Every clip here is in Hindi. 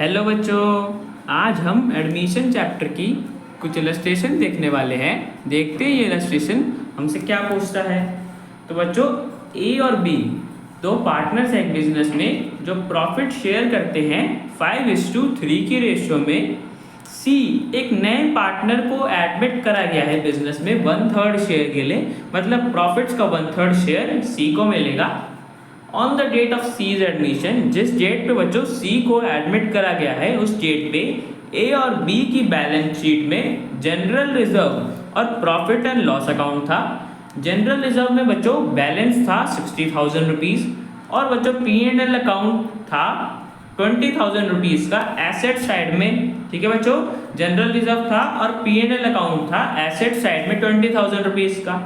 हेलो बच्चों, आज हम एडमिशन चैप्टर की कुछ इलस्ट्रेशन देखने वाले हैं। देखते हैं ये इलस्ट्रेशन हमसे क्या पूछता है। तो बच्चों, ए और बी दो पार्टनर्स हैं एक बिजनेस में जो प्रॉफिट शेयर करते हैं 5:3 की रेशियो में। सी एक नए पार्टनर को एडमिट करा गया है बिजनेस में 1/3 शेयर के लिए, मतलब प्रॉफिट्स का 1/3 शेयर सी को मिलेगा। On the date of C's admission, जिस डेट पे बच्चों सी को एडमिट करा गया है उस डेट पे ए और बी की बैलेंस शीट में जनरल रिजर्व और प्रॉफिट एंड लॉस अकाउंट था। जनरल रिजर्व में बच्चों बैलेंस था 60,000 रुपीज़ और बच्चों P&L अकाउंट था 20,000 रुपीज़ का एसेट साइड में। ठीक है बच्चों, जनरल रिजर्व था और P&L अकाउंट था एसेट साइड में 20,000 रुपीज़ का।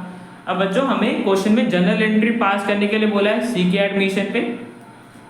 अब बच्चों हमें क्वेश्चन में जनरल एंट्री पास करने के लिए बोला है सी के एडमिशन पे,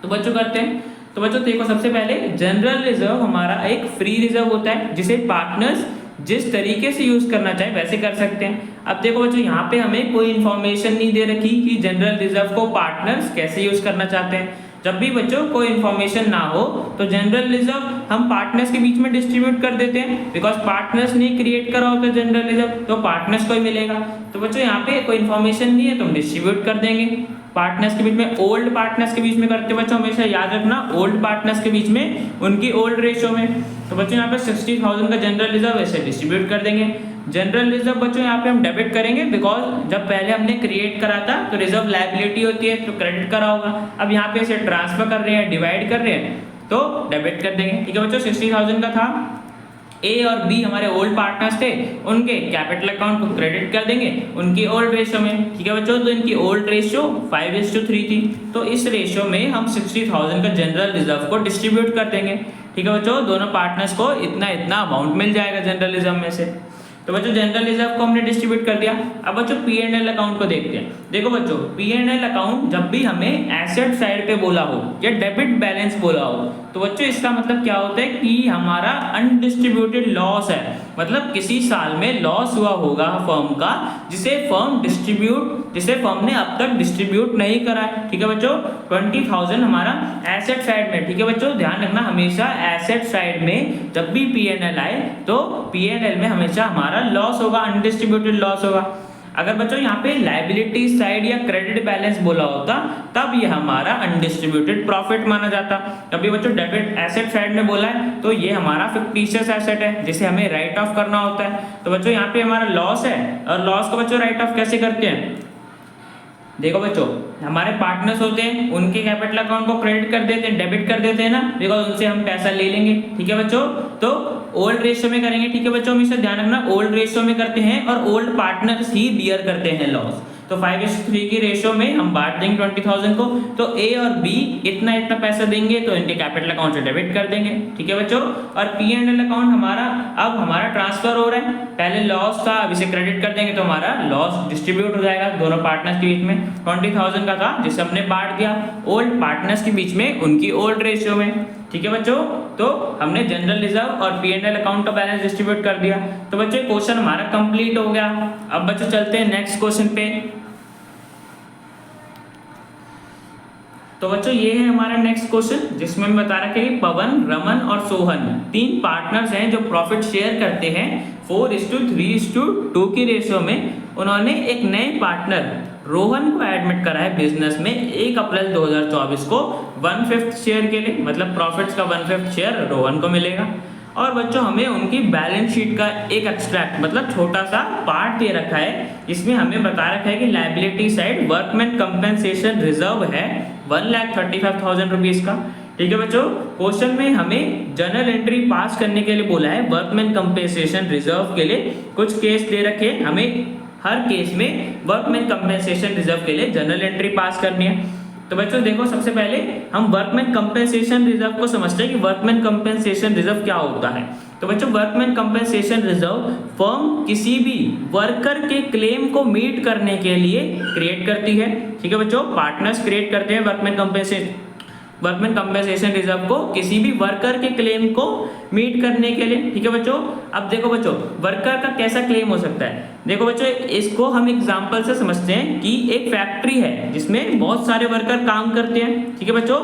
तो बच्चों करते हैं। तो बच्चों देखो, सबसे पहले जनरल रिजर्व हमारा एक फ्री रिजर्व होता है जिसे पार्टनर्स जिस तरीके से यूज करना चाहे वैसे कर सकते हैं। अब देखो बच्चों, यहाँ पे हमें कोई इन्फॉर्मेशन नहीं दे रखी कि जनरल रिजर्व को पार्टनर्स कैसे यूज करना चाहते हैं। जब भी बच्चों कोई इन्फॉर्मेशन ना हो तो जनरल रिजर्व हम पार्टनर्स के बीच में डिस्ट्रीब्यूट कर देते हैं, बिकॉज पार्टनर्स ने क्रिएट करा होता है जनरल रिजर्व, तो पार्टनर्स को ही मिलेगा। तो बच्चों यहाँ पे कोई इन्फॉर्मेशन नहीं है तो हम डिस्ट्रीब्यूट कर देंगे पार्टनर्स के बीच में। ओल्ड पार्टनर्स के बीच में करते बच्चों, हमेशा याद रखना ओल्ड पार्टनर्स के बीच में उनकी ओल्ड रेशियो में। तो बच्चों यहाँ पे 60,000 का जनरल रिजर्व ऐसे डिस्ट्रीब्यूट कर देंगे। जनरल रिजर्व बच्चों यहाँ पे हम डेबिट करेंगे, बिकॉज जब पहले हमने क्रिएट करा था तो रिजर्व लायबिलिटी होती है तो क्रेडिट करा होगा। अब यहाँ पे इसे ट्रांसफर कर रहे हैं, डिवाइड कर रहे हैं, तो डेबिट कर देंगे। ठीक है बच्चों, 60,000 का था। ए और बी हमारे ओल्ड पार्टनर्स थे, उनके कैपिटल अकाउंट को क्रेडिट कर देंगे उनकी ओल्ड रेशियो में। ठीक है बच्चों, तो इनकी ओल्ड रेशियो 5:3 थी, तो इस रेशियो में हम 60,000 का जनरल रिजर्व को डिस्ट्रीब्यूट कर देंगे। ठीक है बच्चों, दोनों पार्टनर्स को इतना इतना अमाउंट मिल जाएगा जनरल रिजर्व में से। तो बच्चों जनरल रिजर्व को हमने डिस्ट्रीब्यूट कर दिया। अब बच्चों P&L अकाउंट को देखते हैं। देखो बच्चों, P&L अकाउंट जब भी हमें एसेट साइड पे बोला हो या डेबिट बैलेंस बोला हो तो बच्चों इसका मतलब क्या होता है कि हमारा अनडिस्ट्रीब्यूटेड लॉस है, मतलब किसी साल में लॉस हुआ होगा फर्म का जिसे फर्म ने अब तक डिस्ट्रीब्यूट नहीं करा है। ठीक है बच्चों, 20,000 हमारा एसेट साइड में। ठीक है बच्चों, ध्यान रखना हमेशा एसेट साइड में जब भी P&L आए तो P&L में हमेशा हमारा लॉस होगा, अनडिस्ट्रीब्यूटेड लॉस होगा। अगर बच्चों यहाँ पे लायबिलिटी साइड या क्रेडिट बैलेंस बोला होता तब ये हमारा अनडिस्ट्रीब्यूटेड प्रॉफिट माना जाता। कभी बच्चों डेबिट एसेट साइड में बोला है तो ये हमारा फिक्टिशियस एसेट है जिसे हमें राइट ऑफ करना होता है। तो बच्चों यहाँ पे हमारा लॉस है और लॉस को बच्चों राइट ऑफ कैसे करते हैं। देखो बच्चों, हमारे पार्टनर्स होते हैं, उनके कैपिटल अकाउंट को क्रेडिट कर देते हैं, डेबिट कर देते हैं ना, बिकॉज उनसे हम पैसा ले लेंगे। ठीक है बच्चों, तो ओल्ड रेशियो में करेंगे। ठीक है बच्चों, हमेशा ध्यान रखना ओल्ड रेशियो में करते हैं और ओल्ड पार्टनर्स ही बियर करते हैं लॉस। तो 5:3 की रेशियो में हम बांट देंगे 20,000 को, तो ए और बी इतना इतना पैसा देंगे तो इनके कैपिटल अकाउंट से डेबिट कर देंगे। ठीक है बच्चों, और P&L अकाउंट हमारा ट्रांसफर हो रहा है, पहले लॉस था अब इसे क्रेडिट कर देंगे तो हमारा लॉस डिस्ट्रीब्यूट हो जाएगा दोनों पार्टनर्स के बीच में। 20,000 का था जिसे हमने बांट दिया ओल्ड पार्टनर्स के बीच में उनकी ओल्ड रेशियो में। ठीक है बच्चों, तो हमने जनरल रिजर्व और P&L अकाउंट का बैलेंस डिस्ट्रीब्यूट कर दिया। तो बच्चों क्वेश्चन हमारा कंप्लीट हो गया। अब बच्चों चलते हैं नेक्स्ट क्वेश्चन पे। तो बच्चों ये है हमारा नेक्स्ट क्वेश्चन जिसमें हम बता रखे हैं कि पवन, रमन और सोहन 3 पार्टनर्स हैं जो प्रॉफिट शेयर करते हैं 4:3:2 की रेशियो में। उन्होंने एक नए पार्टनर रोहन को एडमिट करा है बिजनेस में 1 अप्रैल 2024 को 1/5 शेयर के लिए, मतलब प्रॉफिट्स का 1/5 शेयर रोहन को मिलेगा। और बच्चों हमें उनकी बैलेंस शीट का एक एक्सट्रैक्ट मतलब छोटा सा पार्ट दे रखा है, इसमें हमें बता रखा है कि liability side workman compensation reserve है 1,35,000 रुपीज़ का। ठीक है बच्चों, क्वेश्चन में हमें जर्नल एंट्री पास करने के लिए बोला है वर्कमैन कंपेंसेशन रिजर्व के लिए। कुछ केस दे रखे हैं, हमें हर केस में वर्कमैन कंपेंसेशन रिजर्व के लिए जर्नल एंट्री पास करनी है। तो बच्चों देखो, सबसे पहले हम वर्कमैन कंपेंसेशन रिजर्व को समझते हैं कि वर्कमैन कंपेंसेशन रिजर्व क्या होता है। तो बच्चों वर्कमैन कंपेंसेशन रिजर्व फर्म किसी भी वर्कर के क्लेम को मीट करने के लिए क्रिएट करती है। ठीक है बच्चों, पार्टनर्स क्रिएट करते हैं वर्कमैन कंपेंसेशन रिजर्व को किसी भी वर्कर के क्लेम को मीट करने के लिए। ठीक है बच्चों, अब देखो बच्चों वर्कर का कैसा क्लेम हो सकता है। देखो बच्चों, इसको हम एग्जांपल से समझते हैं कि एक फैक्ट्री है जिसमें बहुत सारे वर्कर काम करते हैं। ठीक है बच्चों,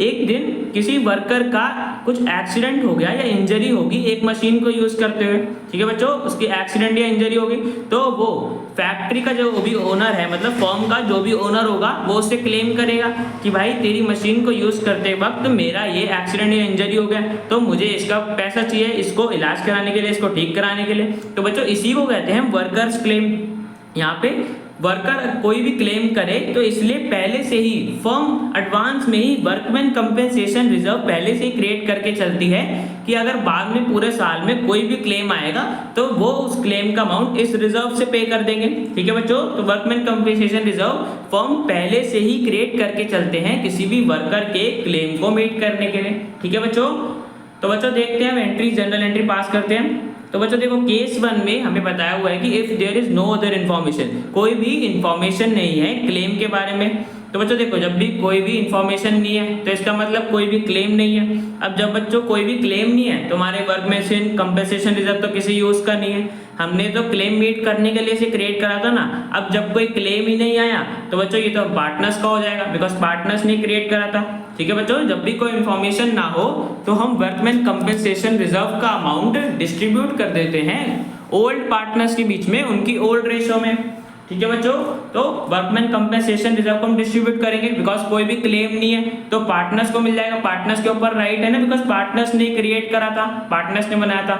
एक दिन किसी वर्कर का कुछ एक्सीडेंट हो गया या इंजरी होगी एक मशीन को यूज करते हुए, ठीक है बच्चों, उसकी एक्सीडेंट या इंजरी होगी, तो वो फैक्ट्री का जो भी ओनर है, मतलब फर्म का जो भी ओनर होगा, वो उससे क्लेम करेगा कि भाई तेरी मशीन को यूज करते वक्त मेरा ये एक्सीडेंट या इंजरी हो गया, तो मुझे इसका पैसा चाहिए, इसको इलाज कराने के लिए, इसको ठीक कराने के लिए। तो बच्चों इसी को कहते हैं वर्कर्स क्लेम। यहाँ पे वर्कर कोई भी क्लेम करे तो इसलिए पहले से ही फर्म एडवांस में ही वर्कमैन कंपेंसेशन रिजर्व पहले से ही क्रिएट करके चलती है कि अगर बाद में पूरे साल में कोई भी क्लेम आएगा तो वो उस क्लेम का अमाउंट इस रिजर्व से पे कर देंगे, ठीक है बच्चों। तो वर्कमैन कंपेंसेशन रिजर्व फर्म पहले से ही क्रिएट करके चलते हैं किसी भी वर्कर के क्लेम को मीट करने के लिए, ठीक है बच्चों। तो बच्चों देखते हैं एंट्री, जनरल एंट्री पास करते हैं। तो बच्चों देखो केस 1 में हमें बताया हुआ है कि if there is no other information, कोई भी इंफॉर्मेशन नहीं है क्लेम के बारे में। तो बच्चों देखो जब भी कोई भी इंफॉर्मेशन नहीं है तो इसका मतलब कोई भी क्लेम नहीं है। अब जब बच्चों कोई भी क्लेम नहीं है तो हमारे वर्कमैन कंपेंसेशन रिजर्व तो किसी यूज का नहीं है, हमने तो क्लेम मीट करने के लिए इसे क्रिएट करा था ना। अब जब कोई क्लेम ही नहीं आया तो बच्चों ये तो पार्टनर्स का हो जाएगा, बिकॉज पार्टनर्स ने क्रिएट करा था, ठीक है बच्चों। जब भी कोई इंफॉर्मेशन ना हो तो हम वर्कमैन कंपेंसेशन रिजर्व का अमाउंट डिस्ट्रीब्यूट कर देते हैं ओल्ड पार्टनर्स के बीच में उनकी ओल्ड रेशो में, ठीक है बच्चों। तो वर्कमैन कंपेंसेशन रिजर्व को हम डिस्ट्रीब्यूट करेंगे, बिकॉज कोई भी क्लेम नहीं है तो पार्टनर्स को मिल जाएगा, पार्टनर्स के ऊपर राइट है ना, बिकॉज पार्टनर्स ने क्रिएट करा था, पार्टनर्स ने बनाया था।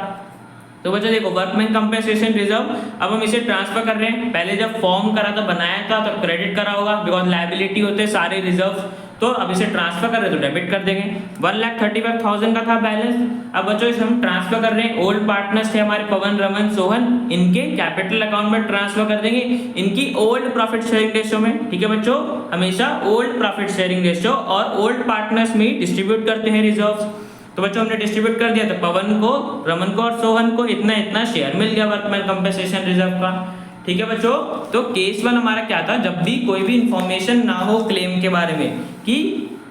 तो बच्चों देखो वर्कमैन कंपेंसेशन रिजर्व अब हम इसे ट्रांसफर कर रहे हैं। पहले जब फॉर्म करा था, बनाया था तो क्रेडिट करा होगा, बिकॉज लायबिलिटी होते हैं सारे रिजर्व। तो अब इसे ट्रांसफर कर रहे हैं तो डेबिट कर देंगे। 1,35,000 का था बैलेंस। अब बच्चों इसे हम ट्रांसफर कर रहे हैं, ओल्ड पार्टनर्स थे हमारे पवन, रमन, सोहन, इनके कैपिटल अकाउंट में ट्रांसफर कर देंगे इनकी ओल्ड प्रॉफिट शेयरिंग रेशियो में, ठीक है बच्चों। हमेशा ओल्ड प्रॉफिट शेयरिंग रेशियो और ओल्ड पार्टनर्स में ही डिस्ट्रीब्यूट करते हैं रिजर्व्स। तो बच्चों हमने डिस्ट्रीब्यूट कर दिया, तो पवन को, रमन को और सोहन को इतना इतना शेयर मिल गया वर्कमैन कंपेंसेशन रिजर्व का, ठीक है बच्चों। तो केस 1 हमारा क्या था, जब भी कोई भी इंफॉर्मेशन ना हो क्लेम के बारे में कि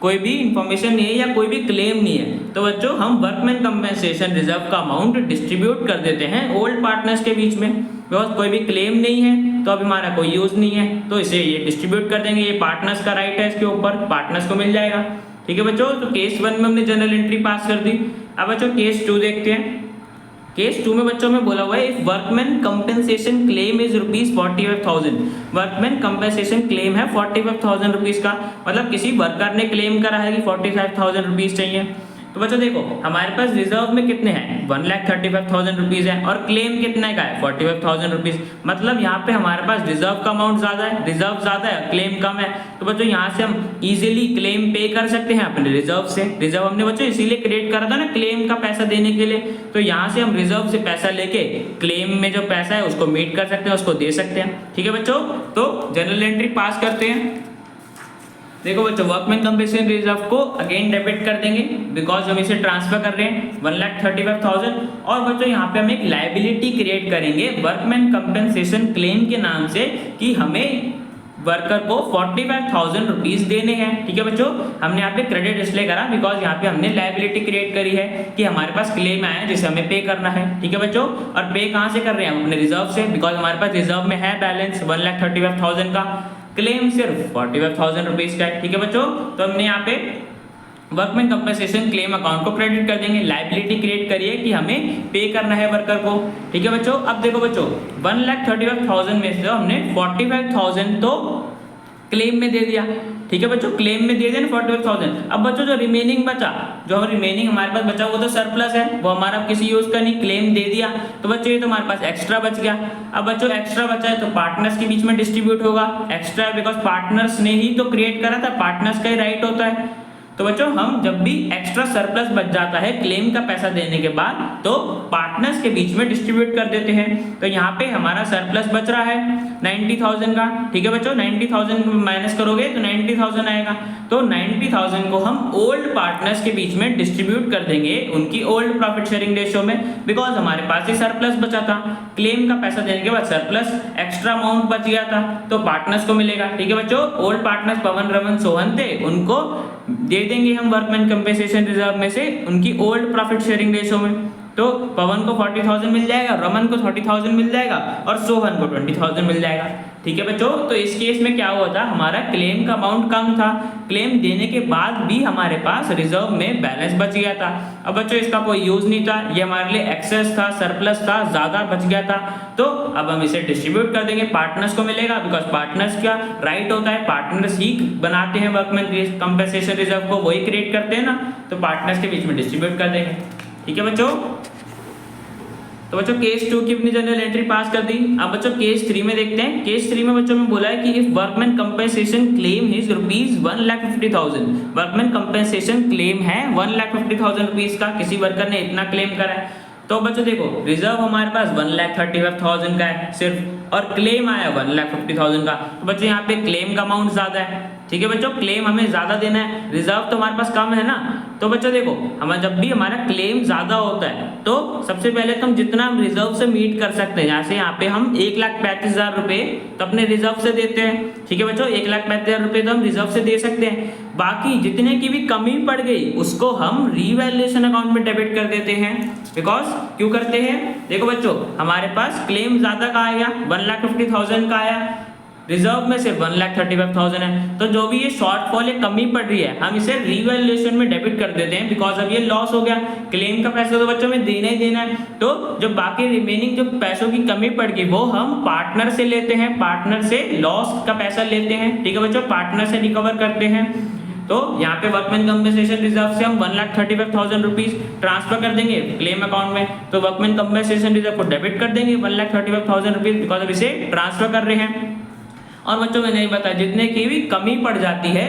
कोई भी इंफॉर्मेशन नहीं है या कोई भी क्लेम नहीं है, तो बच्चों हम वर्कमैन कंपेंसेशन रिजर्व का अमाउंट डिस्ट्रीब्यूट कर देते हैं ओल्ड पार्टनर्स के बीच में, बिकॉज कोई भी क्लेम नहीं है तो अब हमारा कोई यूज नहीं है तो इसे ये डिस्ट्रीब्यूट कर देंगे, ये पार्टनर्स का राइट है, इसके ऊपर पार्टनर्स को मिल जाएगा, ठीक है बच्चों। तो केस 1 में हमने जनरल एंट्री पास कर दी। अब बच्चों केस 2 देखते हैं। केस 2 में बच्चों में बोला हुआ है if workman compensation claim is ₹45,000, workman compensation claim है 45,000 रुपीज का, मतलब किसी वर्कर ने क्लेम करा है कि 45,000 रुपीज चाहिए। तो बच्चों देखो हमारे पास रिजर्व में कितने हैं, 1,35,000 रुपीज है और क्लेम कितने का है 45,000 रुपीज, मतलब यहाँ पे हमारे पास रिजर्व का अमाउंट ज्यादा है, रिजर्व ज्यादा है, क्लेम कम है। तो बच्चों यहाँ से हम इजीली क्लेम पे कर सकते हैं अपने रिजर्व से। रिजर्व हमने बच्चों इसीलिए क्रिएट करा था ना क्लेम का पैसा देने के लिए, तो यहाँ से हम रिजर्व से पैसा लेके क्लेम में जो पैसा है उसको मीट कर सकते हैं, उसको दे सकते हैं, ठीक है बच्चों। तो जनरल एंट्री पास करते हैं। देखो बच्चों वर्कमैन कंपेंसेशन रिजर्व को अगेन डेबिट कर देंगे, बिकॉज हम इसे ट्रांसफर कर रहे हैं 1,35,000। और बच्चों यहाँ पे हम एक लायबिलिटी क्रिएट करेंगे वर्कमैन कंपेंसेशन क्लेम के नाम से कि हमें वर्कर को 45,000 रुपीज देने हैं, ठीक है बच्चों। हमने यहाँ पे क्रेडिट इसलिए करा बिकॉज यहाँ पे हमने लायबिलिटी क्रिएट करी है कि हमारे पास क्लेम आया है जिसे हमें पे करना है, ठीक है बच्चों। और पे कहाँ से कर रहे हैं हम, अपने रिजर्व से, बिकॉज हमारे पास रिजर्व में है बैलेंस 1,35,000 का, क्लेम सिर्फ 45,000 रुपीज का है, ठीक है बच्चों। तो हमने यहाँ पे वर्कमैन कंपेंसेशन क्लेम अकाउंट को क्रेडिट कर देंगे, लायबिलिटी क्रिएट करिए कि हमें पे करना है वर्कर को, ठीक है बच्चों। अब देखो बच्चों 1,35,000 में से हमने 45,000 तो क्लेम में दे दिया, ठीक है बच्चों, क्लेम में दे दिया ना 45,000। अब बच्चों जो रिमेनिंग बचा, जो रिमेनिंग हमारे पास बचा वो तो सरप्लस है, वो हमारा किसी यूज का नहीं, क्लेम दे दिया। तो बच्चों ये तो हमारे पास एक्स्ट्रा बच गया। अब बच्चों एक्स्ट्रा बचा है तो पार्टनर्स के बीच में डिस्ट्रीब्यूट होगा, एक्स्ट्रा बिकॉज पार्टनर्स ने ही तो क्रिएट करा था, पार्टनर्स का ही राइट होता है। तो बच्चों हम जब भी एक्स्ट्रा सरप्लस बच जाता है क्लेम का पैसा देने के बाद तो पार्टनर्स के बीच में डिस्ट्रीब्यूट कर देते हैं। तो यहाँ पे हमारा सरप्लस बच रहा है 90,000 का, ठीक है बच्चों। 90,000 माइनस करोगे तो 90,000 आएगा। तो 90,000 को हम ओल्ड पार्टनर्स के बीच में डिस्ट्रीब्यूट कर देंगे उनकी ओल्ड प्रॉफिट शेयरिंग रेशियो में, बिकॉज हमारे पास ही सरप्लस बचा था, क्लेम का पैसा देने के बाद सरप्लस एक्स्ट्रा अमाउंट बच गया था तो पार्टनर्स को मिलेगा, ठीक है बच्चों। ओल्ड पार्टनर्स पवन, रमन, सोहन थे, उनको दे देंगे हम वर्कमैन कंपेंसेशन रिजर्व में से उनकी ओल्ड प्रॉफिट शेयरिंग रेशियो में, तो पवन को 40,000 मिल जाएगा, रमन को 30,000 मिल जाएगा और सोहन को 20,000 मिल जाएगा। ठीक है बच्चों, तो इस केस में क्या हुआ था, हमारा क्लेम का अमाउंट कम था, क्लेम देने के बाद भी हमारे पास रिजर्व में बैलेंस बच गया था। अब बच्चों इसका कोई यूज नहीं था, ये हमारे लिए एक्सेस था, सरप्लस था, ज्यादा बच गया था, तो अब हम इसे डिस्ट्रीब्यूट कर देंगे, पार्टनर्स को मिलेगा, बिकॉज पार्टनर्स का राइट होता है, पार्टनर्स ही बनाते हैं वर्कमैन कंपेंसेशन रिजर्व को, वही क्रिएट करते हैं ना, तो पार्टनर्स के बीच में डिस्ट्रीब्यूट कर देंगे। ठीक है बच्चों, तो बच्चों केस 2 की अपनी जनरल एंट्री पास कर दी। अब बच्चों केस 3 में देखते हैं। केस 3 में बच्चों में बोला है कि if workman compensation claim his ₹1,50,000, workman compensation claim है 1,50,000 रुपीज का, किसी वर्कर ने इतना क्लेम करा है, तो बच्चों देखो रिजर्व हमारे पास 1,35,000 का है सिर्फ, और क्लेम आया 1,50,000 का, तो बच्चों यहाँ पे क्लेम का अमाउंट ज्यादा है। ठीक है बच्चों, क्लेम हमें ज्यादा देना है, रिजर्व तो हमारे पास कम है ना, तो बच्चों देखो हमें जब भी हमारा क्लेम ज्यादा होता है तो सबसे पहले तो हम जितना हम रिजर्व से मीट कर सकते हैं, जैसे यहाँ पे हम 1,35,000 रुपए तो अपने रिजर्व से देते हैं। ठीक है बच्चों, 1,35,000 रुपए तो हम रिजर्व से दे सकते हैं, बाकी जितने की भी कमी पड़ गई उसको हम रीवैल्यूएशन अकाउंट में डेबिट कर देते हैं। बिकॉज क्यों करते हैं, देखो बच्चों हमारे पास क्लेम ज्यादा का आया, 1,50,000 का आया, रिजर्व में सिर्फ 1,35,000 है, तो जो भी ये शॉर्टफॉल या कमी पड़ रही है हम इसे रीवैल्यूएशन में डेबिट कर देते हैं, बिकॉज अब ये लॉस हो गया, क्लेम का पैसा तो बच्चों में देना ही देना है, तो जो बाकी रिमेनिंग जो पैसों की कमी पड़ गई वो हम पार्टनर से लेते हैं, पार्टनर से लॉस का पैसा लेते हैं। ठीक है बच्चों, पार्टनर से रिकवर करते हैं, तो यहाँ पे वर्कमैन कंपेंसेशन रिजर्व से हम 1,35,000 रुपीज ट्रांसफर कर देंगे क्लेम अकाउंट में, तो वर्कमैन कंपेंसेशन रिजर्व को डेबिट कर देंगे 1,35,000 रुपीज, बिकॉज अब इसे ट्रांसफर कर रहे हैं। और बच्चों मैंने बताया जितने की भी कमी पड़ जाती है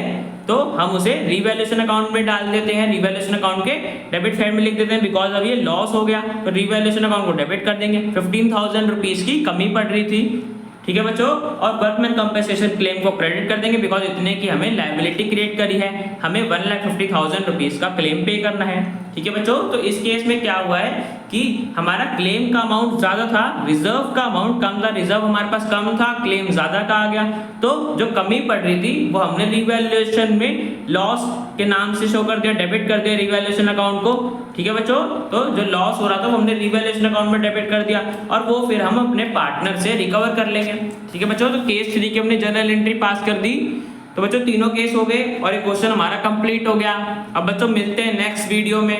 तो हम उसे रीवैल्यूएशन अकाउंट में डाल देते हैं, रीवैल्यूएशन अकाउंट के डेबिट साइड में लिख देते हैं, बिकॉज अब ये लॉस हो गया तो रीवैल्यूएशन अकाउंट को डेबिट कर देंगे। 15,000 रुपीज की कमी पड़ रही थी। ठीक है बच्चों, और वर्कमैन कंपेंसेशन क्लेम को क्रेडिट कर देंगे, बिकॉज इतने की हमें लायबिलिटी क्रिएट करी है, हमें 1,50,000 रुपीज का क्लेम पे करना है। ठीक है बच्चों, तो इस केस में क्या हुआ है कि हमारा क्लेम का अमाउंट ज्यादा था, रिजर्व का अमाउंट कम था, रिजर्व हमारे पास कम था, क्लेम ज्यादा का आ गया, तो जो कमी पड़ रही थी वो हमने रिवैल्यूएशन में लॉस के नाम से शो कर दिया, डेबिट कर दिया रिवैल्यूएशन अकाउंट को। ठीक है बच्चों, तो जो लॉस हो रहा था वो हमने रिवैल्यूएशन अकाउंट में डेबिट कर दिया और वो फिर हम अपने पार्टनर से रिकवर कर लेंगे। ठीक है बच्चों, तो केस 3 की हमने जर्नल एंट्री पास कर दी। तो बच्चों तीनों केस हो गए और ये क्वेश्चन हमारा कंप्लीट हो गया। अब बच्चों मिलते हैं नेक्स्ट वीडियो में।